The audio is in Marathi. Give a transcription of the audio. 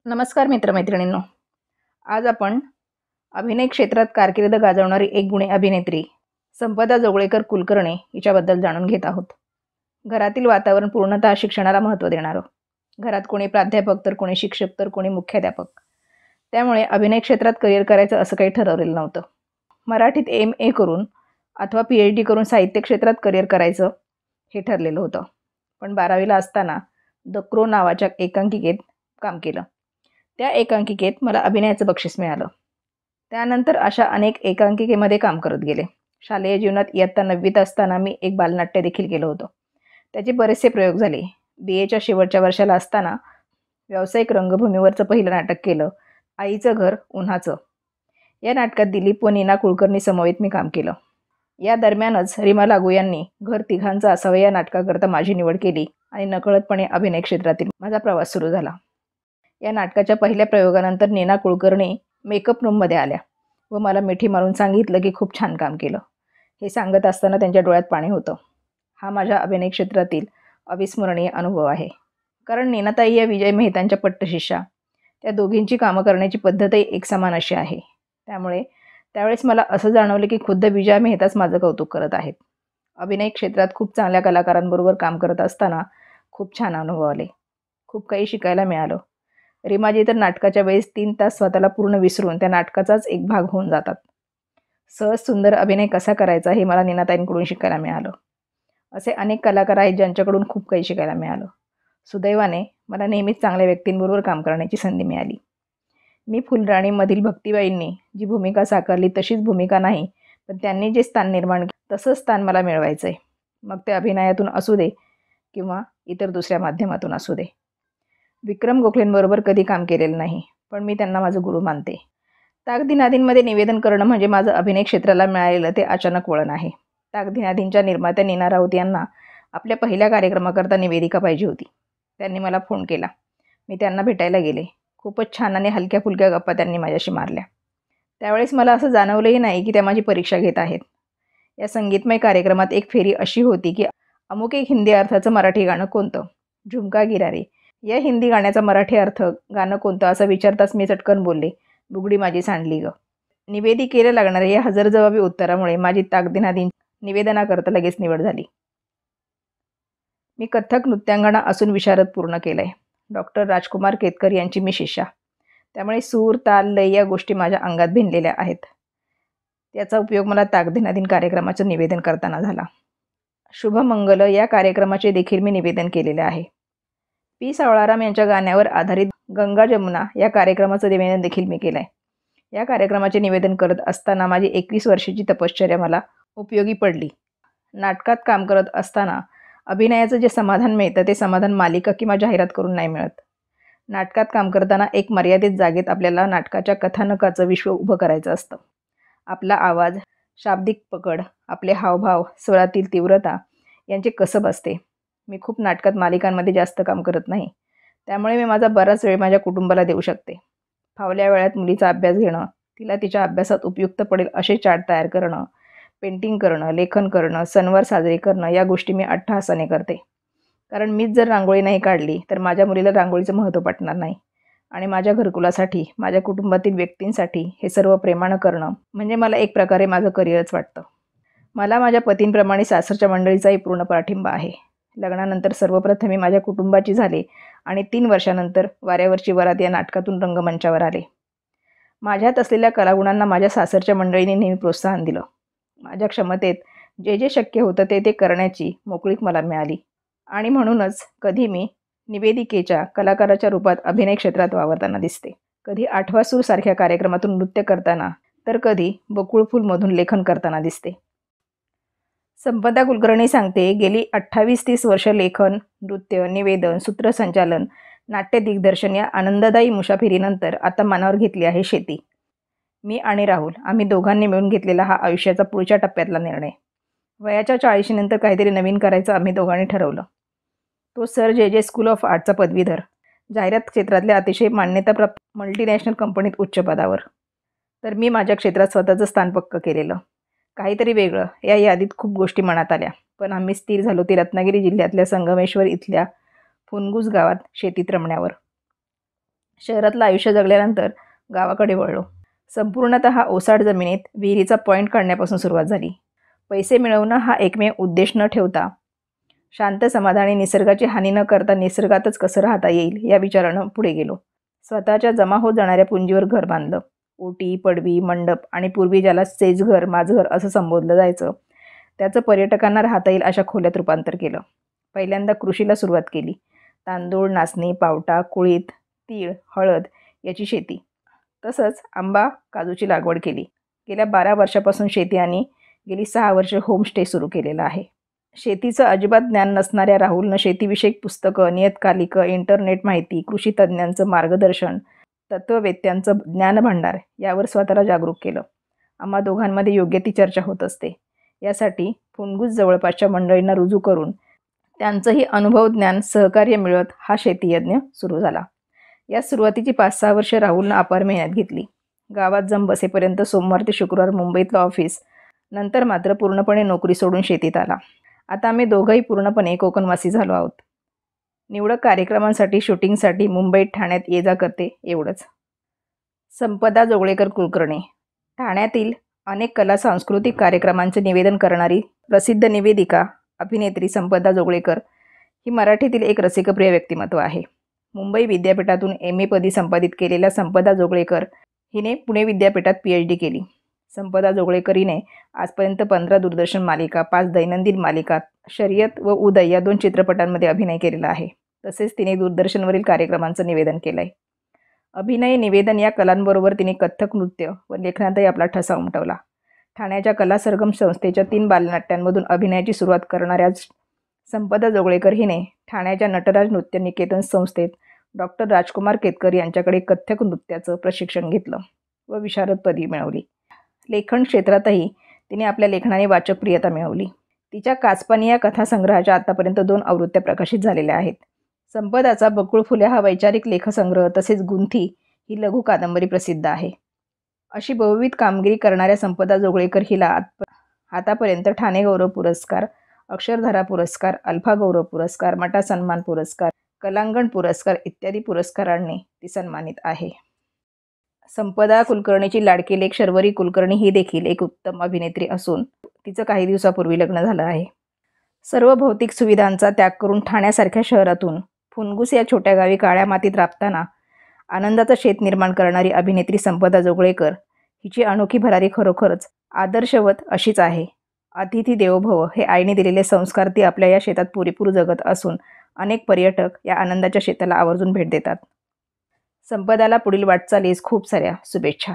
नमस्कार मित्रमैत्रिणींनो. आज आपण अभिनय क्षेत्रात कारकीर्द गाजवणारी एक गुणी अभिनेत्री संपदा जोगळेकर कुलकर्णी हिच्याबद्दल जाणून घेत आहोत. घरातील वातावरण पूर्णतः शिक्षणाला महत्त्व देणारं. घरात कोणी प्राध्यापक तर कोणी शिक्षक तर कोणी मुख्याध्यापक. त्यामुळे अभिनय क्षेत्रात करिअर करायचं असं काही ठरवलेलं नव्हतं. मराठीत MA करून अथवा PhD करून साहित्य क्षेत्रात करिअर करायचं हे ठरलेलं होतं. पण 12वीला असताना द क्रो नावाच्या एकांकिकेत काम केलं. त्या एकांकिकेत मला अभिनयाचं बक्षीस मिळालं. त्यानंतर अशा अनेक एकांकिकेमध्ये काम करत गेले. शालेय जीवनात इयत्ता 9वीत असताना मी एक बालनाट्य देखील केलं होतं. त्याचे बरेचसे प्रयोग झाले. BAच्या शेवटच्या वर्षाला असताना व्यावसायिक रंगभूमीवरचं पहिलं नाटक केलं, आईचं घर उन्हाचं. या नाटकात दिलीप व नीना कुलकर्णी समवेत मी काम केलं. या दरम्यानच रीमा लागू यांनी घर तिघांचं असावं या नाटकाकरता माझी निवड केली आणि नकळतपणे अभिनय क्षेत्रातील माझा प्रवास सुरू झाला. या नाटकाच्या पहिल्या प्रयोगानंतर नीना कुलकर्णी मेकअप रूममध्ये आल्या व मला मिठी मारून सांगितलं की खूप छान काम केलं. हे सांगत असताना त्यांच्या डोळ्यात पाणी होतं. हा माझ्या अभिनय क्षेत्रातील अविस्मरणीय अनुभव आहे. कारण नीनाताई या विजय मेहतांच्या पट्टशिष्या. त्या दोघींची कामं करण्याची पद्धतही एकसमान अशी आहे. त्यामुळे त्यावेळेस मला असं जाणवलं की खुद्द विजय मेहताच माझं कौतुक करत आहेत. अभिनय क्षेत्रात खूप चांगल्या कलाकारांबरोबर काम करत असताना खूप छान अनुभव आले. खूप काही शिकायला मिळालं. रीमाजी तर नाटकाच्या वेळेस 3 तास स्वतःला पूर्ण विसरून त्या नाटकाचाच एक भाग होऊन जातात. सहज सुंदर अभिनय कसा करायचा हे मला नीनाताईंकडून शिकायला मिळालं. असे अनेक कलाकार आहेत ज्यांच्याकडून खूप काही शिकायला मिळालं. सुदैवाने मला नेहमीच चांगल्या व्यक्तींबरोबर काम करण्याची संधी मिळाली. मी फुलराणीमधील भक्तिबाईंनी जी भूमिका साकारली तशीच भूमिका नाही, पण त्यांनी जे स्थान निर्माण केलं तसंच स्थान मला मिळवायचं आहे. मग ते अभिनयातून असू दे किंवा इतर दुसऱ्या माध्यमातून असू दे. विक्रम गोखलेंबरोबर कधी काम केलेलं नाही, पण मी त्यांना माझं गुरु मानते. ताकदीनादींमध्ये निवेदन करणं म्हणजे माझं अभिनय क्षेत्राला मिळालेलं ते अचानक वळण आहे. ताकदीनादींच्या निर्मात्या नीना राऊत यांना आपल्या पहिल्या कार्यक्रमाकरता निवेदिका पाहिजे होती. त्यांनी मला फोन केला. मी त्यांना भेटायला गेले. खूपच छान आणि हलक्या फुलक्या गप्पा त्यांनी माझ्याशी मारल्या. त्यावेळेस मला असं जाणवलंही नाही की त्या माझी परीक्षा घेत आहेत. या संगीतमय कार्यक्रमात एक फेरी अशी होती की अमुक एक हिंदी अर्थाचं मराठी गाणं कोणतं? झुमका गिरारे या हिंदी गाण्याचा मराठी अर्थ गाणं कोणतं असं विचारताच मी चटकन बोलले, बुगडी माझी सांडली ग. निवेदिकेला लागणाऱ्या या हजरजबाबी उत्तरामुळे माझी ताकदीनादी निवेदनाकरता लगेच निवड झाली. मी कथ्थक नृत्यांगना असून विशारद पूर्ण केलंय. डॉक्टर राजकुमार केतकर यांची मी शिष्या. त्यामुळे सूर, ताल, लय या गोष्टी माझ्या अंगात भिनलेल्या आहेत. त्याचा उपयोग मला ताकदीनादीन कार्यक्रमाचं निवेदन करताना झाला. शुभमंगल या कार्यक्रमाचे देखील मी निवेदन केलेले आहे. P. सावळाराम यांच्या गाण्यावर आधारित गंगा जमुना या कार्यक्रमाचं निवेदन देखील मी केलं आहे. या कार्यक्रमाचे निवेदन करत असताना माझी 21 वर्षाची तपश्चर्या मला उपयोगी पडली. नाटकात काम करत असताना अभिनयाचं जे समाधान मिळतं ते समाधान मालिका किंवा जाहिरात करून नाही मिळत. नाटकात काम करताना एक मर्यादित जागेत आपल्याला नाटकाच्या कथानकाचं विश्व उभं करायचं असतं. आपला आवाज, शाब्दिक पकड, आपले हावभाव, स्वरातील तीव्रता यांचे कसब असते. मी खूप नाटकात मालिकांमध्ये जास्त काम करत नाही. त्यामुळे मी माझा बराच वेळ माझ्या कुटुंबाला देऊ शकते. फावल्या वेळात मुलीचा अभ्यास घेणं, तिला तिच्या अभ्यासात उपयुक्त पडेल असे चार्ट तयार करणं, पेंटिंग करणं, लेखन करणं, सणवार साजरे करणं या गोष्टी मी अट्टहासाने करते. कारण मीच जर रांगोळी नाही काढली तर माझ्या मुलीला रांगोळीचं महत्त्व पटणार नाही. आणि माझ्या घरकुलासाठी, माझ्या कुटुंबातील व्यक्तींसाठी हे सर्व प्रेमानं करणं म्हणजे मला एक प्रकारे माझं करिअरच वाटतं. मला माझ्या पतींप्रमाणे सासरच्या मंडळीचाही पूर्ण पाठिंबा आहे. लग्नानंतर सर्वप्रथम मी माझ्या कुटुंबाची झाले आणि 3 वर्षानंतर वाऱ्यावरची वरात या नाटकातून रंगमंचावर आले. माझ्यात असलेल्या कलागुणांना माझ्या सासरच्या मंडळींनी नेहमी प्रोत्साहन दिलं. माझ्या क्षमतेत जे जे शक्य होतं ते करण्याची मोकळीक मला मिळाली. आणि म्हणूनच कधी मी निवेदिकेच्या कलाकाराच्या रूपात अभिनय क्षेत्रात वावरताना दिसते. कधी आठवा सूर सारख्या कार्यक्रमातून नृत्य करताना तर कधी बकुळ फूलमधून लेखन करताना दिसते. संपदा कुलकर्णी सांगते, गेली 28-30 वर्ष लेखन, नृत्य, निवेदन, सूत्रसंचालन, नाट्य दिग्दर्शन या आनंददायी मुसाफिरीनंतर आता मनावर घेतली आहे शेती. मी आणि राहुल आम्ही दोघांनी मिळून घेतलेला हा आयुष्याचा पुढच्या टप्प्यातला निर्णय. वयाच्या 40 नंतर काहीतरी नवीन करायचं आम्ही दोघांनी ठरवलं. तो सर जे स्कूल ऑफ आर्टचा पदवीधर, जाहिरात क्षेत्रातल्या अतिशय मान्यताप्राप्त मल्टीनॅशनल कंपनीत उच्च पदावर. तर मी माझ्या क्षेत्रात स्वतःचं स्थान पक्क केलेलं. काहीतरी वेगळं या यादीत खूप गोष्टी मनात आल्या. पण आम्ही स्थिर झालो ते रत्नागिरी जिल्ह्यातल्या संगमेश्वर इथल्या फुनगुस गावात शेतीत रमण्यावर. शहरातलं आयुष्य जगल्यानंतर गावाकडे वळलो. संपूर्णतः ओसाड जमिनीत विहिरीचा पॉईंट काढण्यापासून सुरुवात झाली. पैसे मिळवणं हा एकमेव उद्देश न ठेवता शांत समाधानी निसर्गाची हानी न करता निसर्गातच कसं राहता येईल या विचारानं पुढे गेलो. स्वतःच्या जमा होत जाणाऱ्या पुंजीवर घर बांधलं. ओटी, पडवी, मंडप आणि पूर्वी ज्याला सेजघर, माझघर असं संबोधलं जायचं, त्याचं पर्यटकांना राहता येईल अशा खोल्यात रूपांतर केलं. पहिल्यांदा कृषीला सुरुवात केली. तांदूळ, नाचणी, पावटा, कुळीथ, तीळ, हळद याची शेती, तसंच आंबा, काजूची लागवड केली. गेल्या 12 वर्षापासून शेती आणि गेली 6 वर्ष होमस्टे सुरू केलेला आहे. शेतीचं अजिबात ज्ञान नसणाऱ्या राहुलनं शेतीविषयक पुस्तकं, नियतकालिकं, इंटरनेट माहिती, कृषी तज्ज्ञांचं मार्गदर्शन, तत्त्ववेत्त्यांचं ज्ञानभांडार यावर स्वतःला जागरूक केलं. आम्हा दोघांमध्ये योग्य ती चर्चा होत असते. यासाठी फुणगूस जवळपासच्या मंडळींना रुजू करून त्यांचंही अनुभव, ज्ञान, सहकार्य मिळत हा शेतीयज्ञ सुरू झाला. या सुरुवातीची 5-6 वर्ष राहुलनं अपार मेहनत घेतली. गावात जम बसेपर्यंत सोमवार ते शुक्रवार मुंबईतलं ऑफिस, नंतर मात्र पूर्णपणे नोकरी सोडून शेतीत आला. आता आम्ही दोघंही पूर्णपणे कोकणवासी झालो आहोत. निवडक कार्यक्रमांसाठी, शूटिंगसाठी मुंबईत, ठाण्यात ये जा करते एवढंच. संपदा जोगळेकर कुलकर्णी ठाण्यातील अनेक कला सांस्कृतिक कार्यक्रमांचे निवेदन करणारी प्रसिद्ध निवेदिका, अभिनेत्री संपदा जोगळेकर ही मराठीतील एक रसिकप्रिय व्यक्तिमत्व आहे. मुंबई विद्यापीठातून MA पदी संपादित केलेल्या संपदा जोगळेकर हिने पुणे विद्यापीठात PhD केली. संपदा जोगळेकर हिने आजपर्यंत 15 दूरदर्शन मालिका, 5 दैनंदिन मालिका, शर्यत व उदय या 2 चित्रपटांमध्ये अभिनय केलेला आहे. तसेच तिने दूरदर्शनवरील कार्यक्रमांचं निवेदन केलं आहे. अभिनय, निवेदन या कलांबरोबर तिने कथ्थक नृत्य व लेखनातही आपला ठसा उमटवला. ठाण्याच्या कला सरगम संस्थेच्या 3 बालनाट्यांमधून अभिनयाची सुरुवात करणाऱ्या संपदा जोगळेकर हिने ठाण्याच्या नटराज नृत्य निकेतन संस्थेत डॉ. राजकुमार केतकर यांच्याकडे कथ्थक नृत्याचं प्रशिक्षण घेतलं व विशारद पदवी मिळवली. लेखन क्षेत्रातही तिने आपल्या लेखनाने वाचकप्रियता मिळवली. तिच्या काचपानी या कथासंग्रहाच्या आतापर्यंत 2 आवृत्त्या प्रकाशित झालेल्या आहेत. संपदाचा बकुळ फुले हा वैचारिक लेखसंग्रह तसेच गुंथी ही लघु कादंबरी प्रसिद्ध आहे. अशी बहुविध कामगिरी करणाऱ्या संपदा जोगळेकर हिला आतापर्यंत ठाणे गौरव पुरस्कार, अक्षरधारा पुरस्कार, अल्फा गौरव पुरस्कार, मटा सन्मान पुरस्कार, कलांगण पुरस्कार इत्यादी पुरस्कारांनी ती सन्मानित आहे. संपदा कुलकर्णीची लाडकी लेक शर्वरी कुलकर्णी ही देखील एक उत्तम अभिनेत्री असून तिचं काही दिवसापूर्वी लग्न झालं आहे. सर्व भौतिक सुविधांचा त्याग करून ठाण्यासारख्या शहरातून फुणगुस या छोट्या गावी काळ्या मातीत राबताना आनंदाचं शेत निर्माण करणारी अभिनेत्री संपदा जोगळेकर हिची अनोखी भरारी खरोखरच आदर्शवत अशीच आहे. अतिथी देवो भव हे आईने दिलेले संस्कार ती आपल्या या शेतात पुरेपूर जगत असून अनेक पर्यटक या आनंदाच्या शेताला आवर्जून भेट देतात. संपदाला पुढील वाटचालीस खूप साऱ्या शुभेच्छा.